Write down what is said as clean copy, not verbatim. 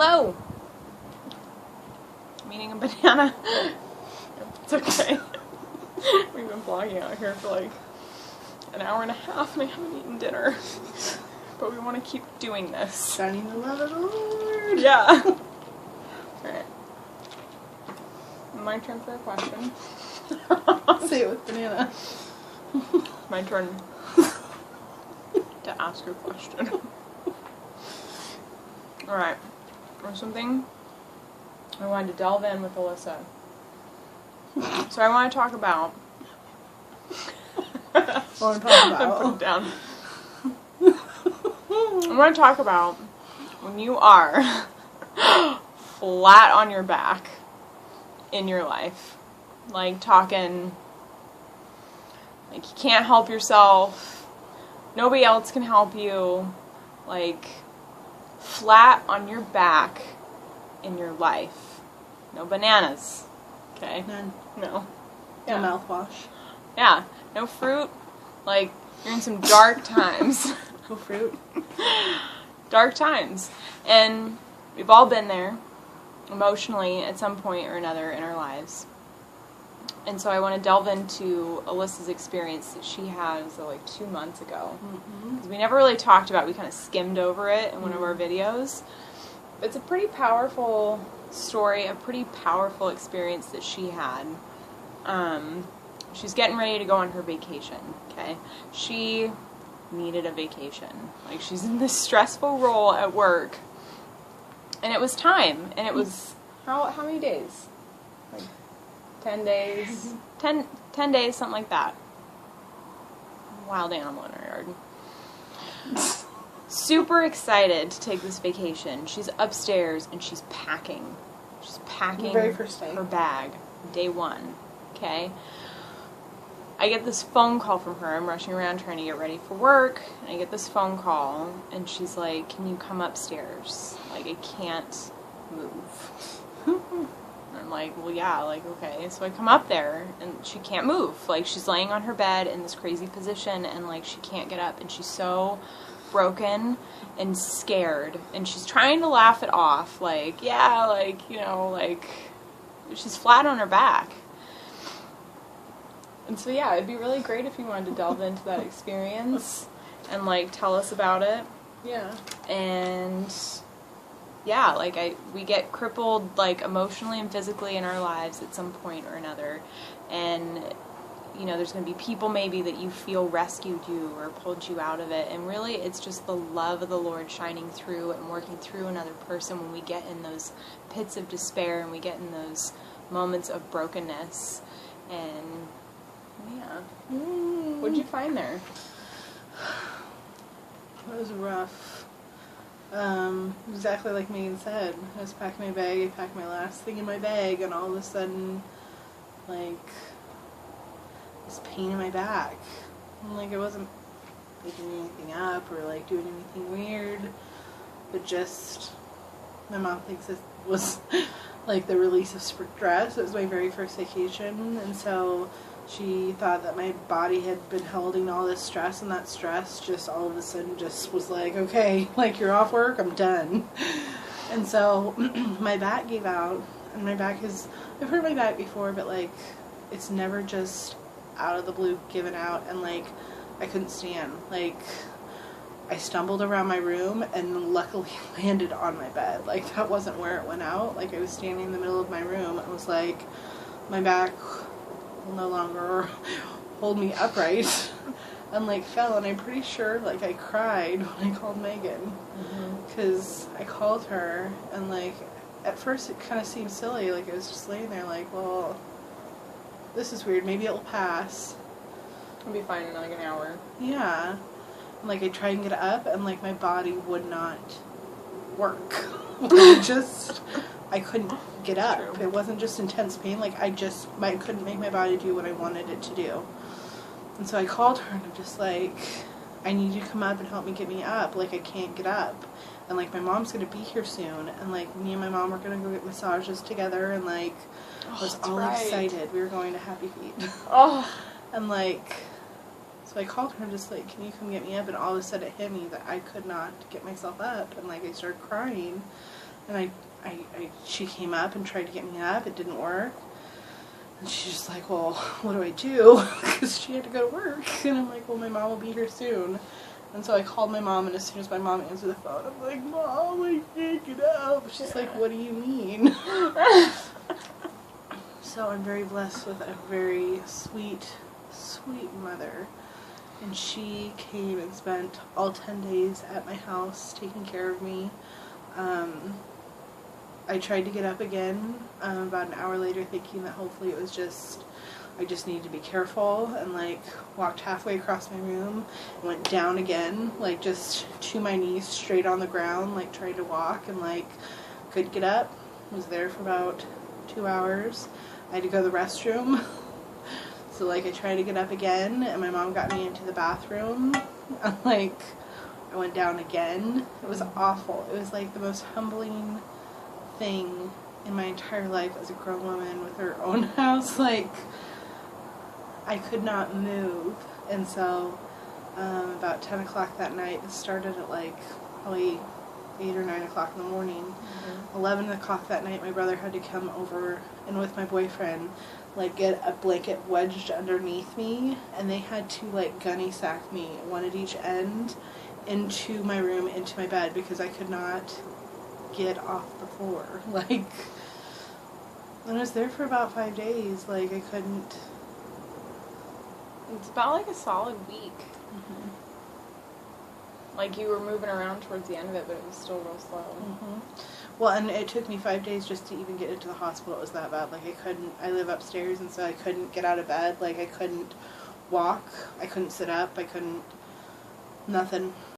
Hello! I'm eating a banana. It's okay. We've been vlogging out here for like an hour and a half and I haven't eaten dinner. But we want to keep doing this. Shining the love of the Lord. Yeah. Alright. My turn for a question. Say it with banana. My turn to ask a question. Alright. There's something I wanted to delve in with Alyssa. So I want to talk about... I want to talk about... Put it down. I want to talk about when you are flat on your back in your life. Like talking, like you can't help yourself, nobody else can help you, like flat on your back in your life. No bananas, okay? None. No. Yeah. No mouthwash. Yeah, no fruit, like you're in some dark times. No fruit. Dark times. And we've all been there emotionally at some point or another in our lives. And so I want to delve into Alyssa's experience that she had like 2 months ago. Because we never really talked about it. We kind of skimmed over it in one of our videos. But it's a pretty powerful story, a pretty powerful experience that she had. She's getting ready to go on her vacation, okay? She needed a vacation. Like, she's in this stressful role at work. And it was time. And it was, how many days? Like, 10 days? 10 days, something like that. Wild animal in her yard. Super excited to take this vacation. She's upstairs and she's packing. She's packing The very first day. her bag. Day one. Okay? I get this phone call from her. I'm rushing around trying to get ready for work. And I get this phone call, and she's like, can you come upstairs? Like, I can't move. And I'm like, well, yeah, like, okay. So I come up there, and she can't move. Like, she's laying on her bed in this crazy position, and, like, she can't get up. And she's so broken and scared. And she's trying to laugh it off. Like, yeah, like, you know, like, she's flat on her back. And so, yeah, it'd be really great if you wanted to delve into that experience and, like, tell us about it. Yeah. And, yeah, like, we get crippled, like, emotionally and physically in our lives at some point or another. And, you know, there's going to be people maybe that you feel rescued you or pulled you out of it. And really, it's just the love of the Lord shining through and working through another person when we get in those pits of despair and we get in those moments of brokenness. And... yeah. What'd you find there? It was rough. Exactly like Meagan said. I was packing my bag, I packed my last thing in my bag, and all of a sudden, like, this pain in my back. And, like, I wasn't picking anything up or, like, doing anything weird, but just, my mom thinks it was, like, the release of stress. It was my very first vacation, and so she thought that my body had been holding all this stress, and that stress just all of a sudden just was like, okay, like, you're off work, I'm done. And so my back gave out, and my back is, I've hurt my back before, but, like, it's never just out of the blue given out, and, like, I couldn't stand. Like, I stumbled around my room and luckily landed on my bed. Like, that wasn't where it went out. Like, I was standing in the middle of my room and was like, my back will no longer hold me upright, and, like, fell, and I'm pretty sure, like, I cried when I called Megan, because I called her, and, like, at first it kind of seemed silly, like, I was just laying there, like, well, this is weird, maybe it'll pass. I'll be fine in, like, an hour. Yeah. And, like, I tried and get up, and, like, my body would not work. I couldn't get up. It wasn't just intense pain, like, I couldn't make my body do what I wanted it to do. And so I called her, and I'm just like, I need you to come up and help me get me up, like, I can't get up. And, like, my mom's gonna be here soon, and, like, me and my mom are gonna go get massages together, and, like, I was all excited. We were going to Happy Feet. Oh. And, like, so I called her and just, like, can you come get me up? And all of a sudden it hit me that I could not get myself up, and, like, I started crying. And she came up and tried to get me up. It didn't work. And she's just like, well, what do I do? Because she had to go to work. And I'm like, well, my mom will be here soon. And so I called my mom, and as soon as my mom answered the phone, I'm like, Mom, I can't get up. She's like, what do you mean? So I'm very blessed with a very sweet, sweet mother. And she came and spent all 10 days at my house taking care of me. I tried to get up again about an hour later, thinking that hopefully it was just, I just needed to be careful, and like walked halfway across my room and went down again, like just to my knees straight on the ground, like tried to walk, and like couldn't get up. Was there for about 2 hours. I had to go to the restroom. So like I tried to get up again, and my mom got me into the bathroom. And like I went down again. It was awful. It was like the most humbling thing in my entire life as a grown woman with her own house. Like I could not move. And so about 10 o'clock that night, this started at like probably 8 or 9 o'clock in the morning. 11 o'clock that night, my brother had to come over and with my boyfriend like get a blanket wedged underneath me, and they had to like gunny sack me, one at each end, into my room, into my bed, because I could not get off the floor. Like, and I was there for about 5 days. Like, I couldn't. It's about like a solid week. Like you were moving around towards the end of it, but it was still real slow. Well, and it took me 5 days just to even get into the hospital. It was that bad. Like, I live upstairs, and so I couldn't get out of bed. Like, I couldn't walk. I couldn't sit up. I couldn't, nothing.